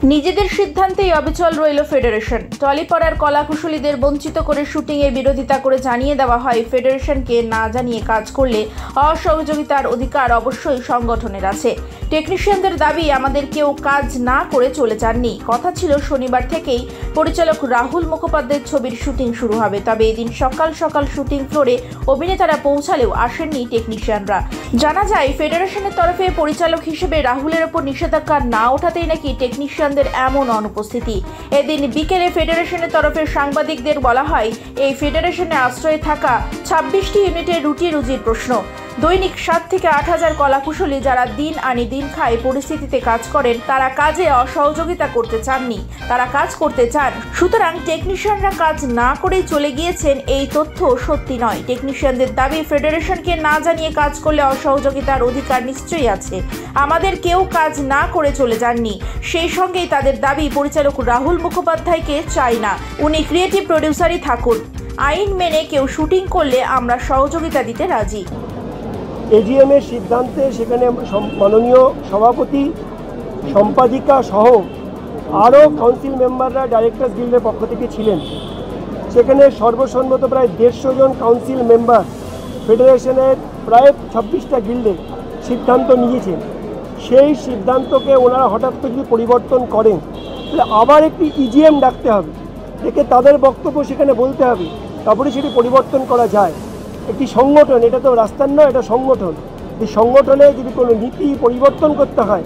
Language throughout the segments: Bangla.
নিজেদের সিদ্ধান্তেই অবিচল রইল ফেডারেশন। টলিপাড়ার কলাকুশলীদের বঞ্চিত করে শুটিংয়ের বিরোধিতা করে জানিয়ে দেওয়া হয়, ফেডারেশনকে না জানিয়ে কাজ করলে অসহযোগিতার অধিকার অবশ্যই সংগঠনের আছে। টেকনিশিয়ানদের দাবি, আমাদের কেউ কাজ না করে চলে যাননি। কথা ছিল শনিবার থেকেই পরিচালক রাহুল মুখোপাধ্যায়ের ছবির শুটিং শুরু হবে, তবে এদিন সকাল সকাল শুটিং ফ্লোরে অভিনেতারা পৌঁছালেও আসেননি টেকনিশিয়ানরা। জানা যায়, ফেডারেশনের তরফে পরিচালক হিসেবে রাহুলের ওপর নিষেধাজ্ঞা না ওঠাতেই নাকি টেকনিশিয়ানদের এমন অনুপস্থিতি। এদিন বিকেলে ফেডারেশনের তরফে সাংবাদিকদের বলা হয়, এই ফেডারেশনে আশ্রয়ে থাকা 26টি ইউনিটের রুটি রুজির প্রশ্ন। দৈনিক 7 থেকে 8 হাজার কলাকুশলী যারা দিন আনি দিন খায় পরিস্থিতিতে কাজ করেন, তারা কাজে অসহযোগিতা করতে চাননি, তারা কাজ করতে চান। সুতরাং টেকনিশিয়ানরা কাজ না করেই চলে গিয়েছেন, এই তথ্য সত্যি নয়। টেকনিশিয়ানদের দাবি, ফেডারেশনকে না জানিয়ে কাজ করলে অসহযোগিতার অধিকার নিশ্চয়ই আছে। আমাদের কেউ কাজ না করে চলে যাননি। সেই সঙ্গেই তাদের দাবি, পরিচালক রাহুল মুখোপাধ্যায়কে চাই না, উনি ক্রিয়েটিভ প্রডিউসারই থাকুন। আইন মেনে কেউ শুটিং করলে আমরা সহযোগিতা দিতে রাজি। এজিএম এর সিদ্ধান্তে সেখানে মাননীয় সভাপতি, সম্পাদিকা সহ আরও কাউন্সিল মেম্বাররা ডাইরেক্টর্স গিল্ডের পক্ষ থেকে ছিলেন। সেখানে সর্বসম্মত প্রায় 150 জন কাউন্সিল মেম্বার ফেডারেশনের প্রায় 26টা গিল্ডে সিদ্ধান্ত নিয়েছেন। সেই সিদ্ধান্তকে ওনারা হঠাৎ করে যদি পরিবর্তন করেন, তাহলে আবার একটি ইজিএম ডাকতে হবে, ডেকে তাদের বক্তব্য সেখানে বলতে হবে, তারপরে সেটি পরিবর্তন করা যায়। একটি সংগঠন, এটা তো রাস্তার নয়, এটা সংগঠন। এই সংগঠনে যদি কোনো নীতি পরিবর্তন করতে হয়,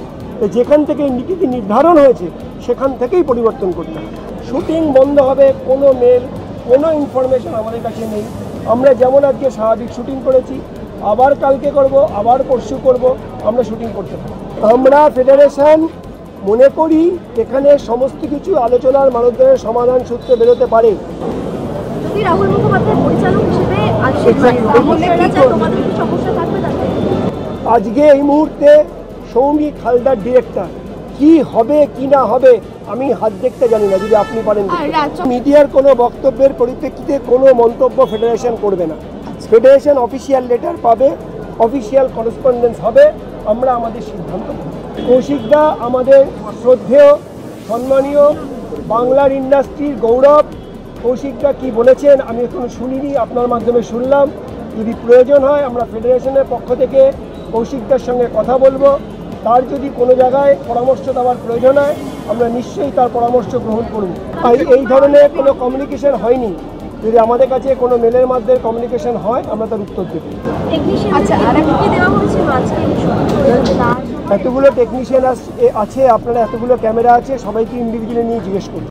যেখান থেকে নীতিটি নির্ধারণ হয়েছে সেখান থেকেই পরিবর্তন করতে হয়। শুটিং বন্ধ হবে, কোনো মেল, কোনো ইনফরমেশন আমাদের কাছে নেই। আমরা যেমন আজকে স্বাভাবিক শুটিং করেছি, আবার কালকে করব, আবার পরশু করব, আমরা শুটিং করতে পারি। আমরা ফেডারেশন মনে করি এখানে সমস্ত কিছু আলোচনার মাধ্যমে সমাধান সূত্রে বেরোতে পারে। রাহুল মুখোপাধ্যায় পরিচালক হিসেবে আজকে এই মুহূর্তে সৌমিক হালদার ডিরেক্টর, কি হবে কি না হবে আমি হাত দেখতে জানি না, যদি আপনি পারেন। মিডিয়ার কোনো বক্তব্যের পরিপ্রেক্ষিতে কোনো মন্তব্য ফেডারেশন করবে না। ফেডারেশন অফিসিয়াল লেটার পাবে, অফিসিয়াল করেসপন্ডেন্স হবে, আমরা আমাদের সিদ্ধান্ত নেব। কৌশিকদা আমাদের শ্রদ্ধেয়, সম্মানীয়, বাংলার ইন্ডাস্ট্রির গৌরব। কৌশিকদা কি বলেছেন আমি এখনো শুনিনি, আপনার মাধ্যমে শুনলাম। যদি প্রয়োজন হয় আমরা ফেডারেশনের পক্ষ থেকে কৌশিকদার সঙ্গে কথা বলবো। তার যদি কোনো জায়গায় পরামর্শ দেওয়ার প্রয়োজন হয়, আমরা নিশ্চয়ই তার পরামর্শ গ্রহণ করব। এই ধরনের কোনো কমিউনিকেশন হয়নি। যদি আমাদের কাছে কোনো মেলের মাধ্যমে কমিউনিকেশন হয়, আমরা তার উত্তর দেব। এতগুলো টেকনিশিয়ান আছে, আপনারা এতগুলো ক্যামেরা আছে, সবাইকে ইন্ডিভিজুয়ালি নিয়ে জিজ্ঞেস করুন।